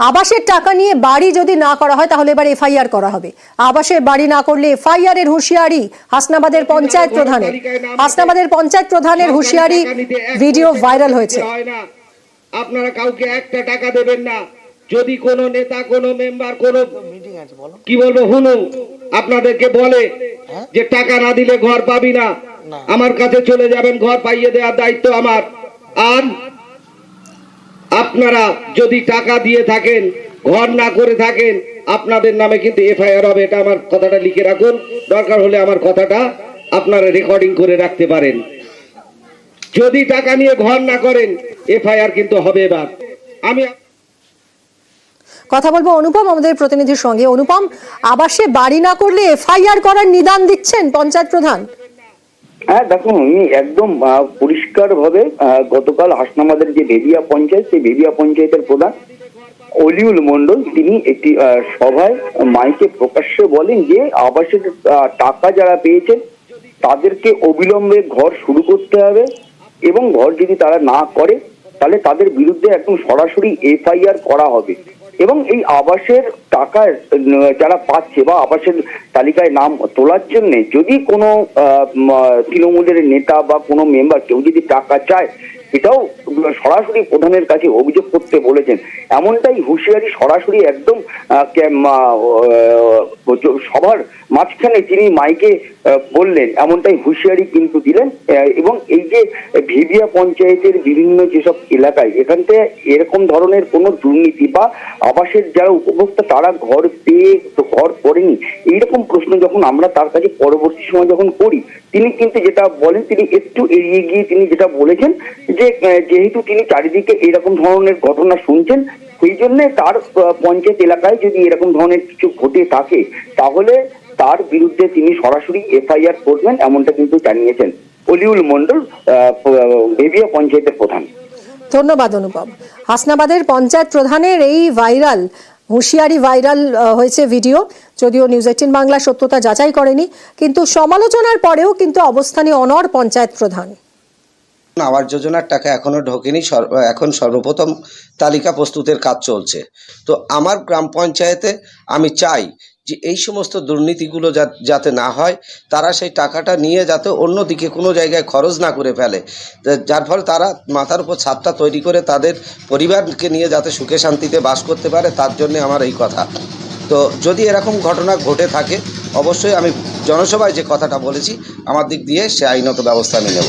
আবাসের টাকা নিয়ে বাড়ি যদি না করা হয় তাহলে এবার এফআইআর করা হবে। আবাসের বাড়ি না করলে এফআইআর এর হুঁশিয়ারি হাসনাবাদের পঞ্চায়েত প্রধানের। হাসনাবাদের পঞ্চায়েত প্রধানের হুঁশিয়ারি ভিডিও ভাইরাল হয়েছে। আপনারা কাউকে একটা টাকা দেবেন না। যদি কোনো নেতা, কোনো মেম্বার, কোনো কি বলবো হুনু আপনাদেরকে বলে যে টাকা না দিলে ঘর পাবি না, আমার কাছে চলে যাবেন, ঘর পাইয়ে দেওয়ার দায়িত্ব আমার। আর আপনারা যদি টাকা দিয়ে থাকেন, ঘর না করে থাকেন, আপনাদের নামে কিন্তু এফআইআর হবে। এটা আমার কথাটা লিখে রাখুন, দরকার হলে আমার কথাটা আপনারা রেকর্ডিং করে রাখতে পারেন। যদি টাকা নিয়ে ঘর না করেন এফআইআর কিন্তু হবে। এবার আমি কথা বলবো অনুপম আমাদের প্রতিনিধির সঙ্গে। অনুপম, আবাসে বাড়ি না করলে এফআইআর করার নিদান দিচ্ছেন পঞ্চায়েত প্রধান। হ্যাঁ দেখুন, উনি একদম পরিষ্কার ভাবে গতকাল হাসনাবাদের যে বেবিয়া পঞ্চায়েত, সেই বেবিয়া পঞ্চায়েতের প্রধান অলিউল মন্ডল তিনি একটি সভায় মাইকে প্রকাশ্যে বলেন যে আবাসের টাকা যারা পেয়েছেন তাদেরকে অবিলম্বে ঘর শুরু করতে হবে, এবং ঘর যদি তারা না করে তাহলে তাদের বিরুদ্ধে একদম সরাসরি এফআইআর করা হবে। এবং এই আবাসের টাকা যারা পাচ্ছে বা আবাসের তালিকায় নাম তোলার জন্য যদি কোনো তৃণমূলের নেতা বা কোনো মেম্বার কেউ যদি টাকা চায়, এটাও সরাসরি প্রধানের কাছে অভিযোগ করতে বলেছেন। এমনটাই হুঁশিয়ারি সরাসরি একদম সবার মাঝখানে তিনি মাইকে বললেন, এমনটাই হুঁশিয়ারি কিন্তু দিলেন। এবং এই যে ভেবিয়া পঞ্চায়েতের বিভিন্ন যেসব এলাকায় এখান থেকে এরকম ধরনের কোনো দুর্নীতি বা আবাসের যারা উপভোক্তা তারা ঘর পেয়ে ঘর করেনি এইরকম প্রশ্ন যখন আমরা তার কাছে পরবর্তী সময় যখন করি, তিনি কিন্তু যেটা বলেন, তিনি একটু এড়িয়ে গিয়ে তিনি যেটা বলেছেন যে যেহেতু তিনি চারিদিকে এরকম ধরনের ঘটনা শুনছেন, সেই জন্য তার পঞ্চায়েত এলাকায় যদি এরকম ধরনের কিছু ঘটে থাকে তাহলে তার বিরুদ্ধে তিনি সরাসরি এফআইআর করবেন, এমনটা কিন্তু জানিয়েছেন অলিউল মন্ডল বেবিয়া পঞ্চায়েতের প্রধান। ধন্যবাদ অনুপম। হাসনাবাদের পঞ্চায়েত প্রধানের এই ভাইরাল হুঁশিয়ারি ভাইরাল হয়েছে ভিডিও, যদিও নিউজ 18 বাংলা সত্যতা যাচাই করেনি, কিন্তু সমালোচনার পরেও কিন্তু অবস্থানে অনড় পঞ্চায়েত প্রধান। আবাস যোজনার টাকা এখনো ঢোকেনি, এখন সর্বপ্রথম তালিকা প্রস্তুতের কাজ চলছে। তো আমার গ্রাম পঞ্চায়েতে আমি চাই যে এই সমস্ত দুর্নীতিগুলো যাতে না হয়, তারা সেই টাকাটা নিয়ে যাতে অন্যদিকে কোনো জায়গায় খরচ না করে ফেলে, যার ফলে তারা মাথার উপর ছাদটা তৈরি করে তাদের পরিবারকে নিয়ে যাতে সুখে শান্তিতে বাস করতে পারে, তার জন্য আমার এই কথা। তো যদি এরকম ঘটনা ঘটে থাকে অবশ্যই আমি জনসভায় যে কথাটা বলেছি আমার দিক দিয়ে সে আইনত ব্যবস্থা আমি নেব।